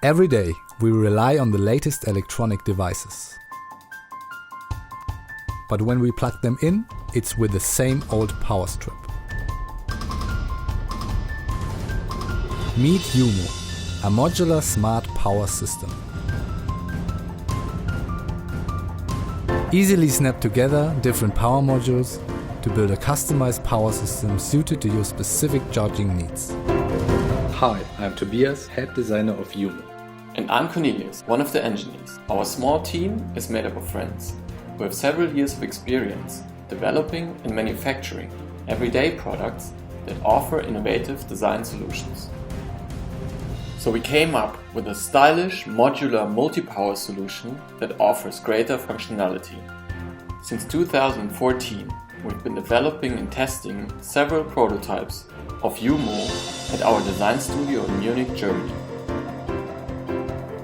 Every day, we rely on the latest electronic devices. But when we plug them in, it's with the same old power strip. Meet YOUMO, a modular smart power system. Easily snap together different power modules to build a customized power system suited to your specific charging needs. Hi, I'm Tobias, head designer of YOUMO. And I'm Cornelius, one of the engineers. Our small team is made up of friends who have several years of experience developing and manufacturing everyday products that offer innovative design solutions. So we came up with a stylish modular multi-power solution that offers greater functionality. Since 2014, we've been developing and testing several prototypes of YOUMO at our design studio in Munich, Germany.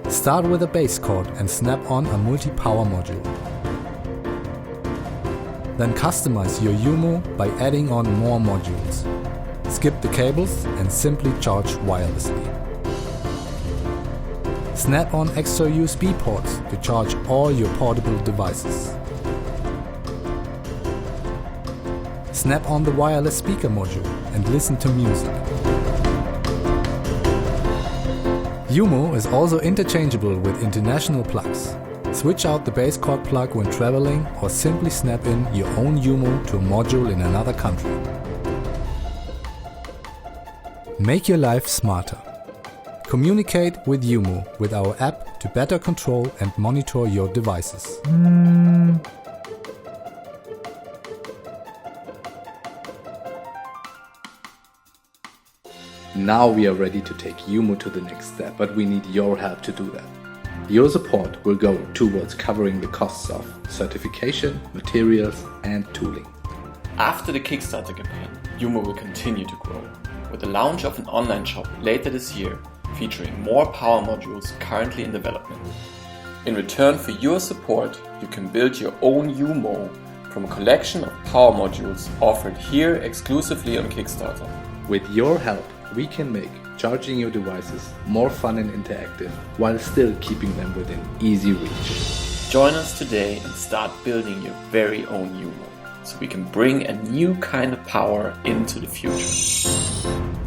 Start with a base cord and snap on a multi-power module. Then customize your YOUMO by adding on more modules. Skip the cables and simply charge wirelessly. Snap on extra USB ports to charge all your portable devices. Snap on the wireless speaker module and listen to music. YOUMO is also interchangeable with international plugs. Switch out the base cord plug when traveling or simply snap in your own YOUMO to a module in another country. Make your life smarter. Communicate with YOUMO with our app to better control and monitor your devices. Now we are ready to take YOUMO to the next step, but we need your help to do that. Your support will go towards covering the costs of certification, materials and tooling. After the Kickstarter campaign, YOUMO will continue to grow with the launch of an online shop later this year featuring more power modules currently in development. In return for your support, you can build your own YOUMO from a collection of power modules offered here exclusively on Kickstarter. With your help, we can make charging your devices more fun and interactive while still keeping them within easy reach. Join us today and start building your very own YOUMO so we can bring a new kind of power into the future.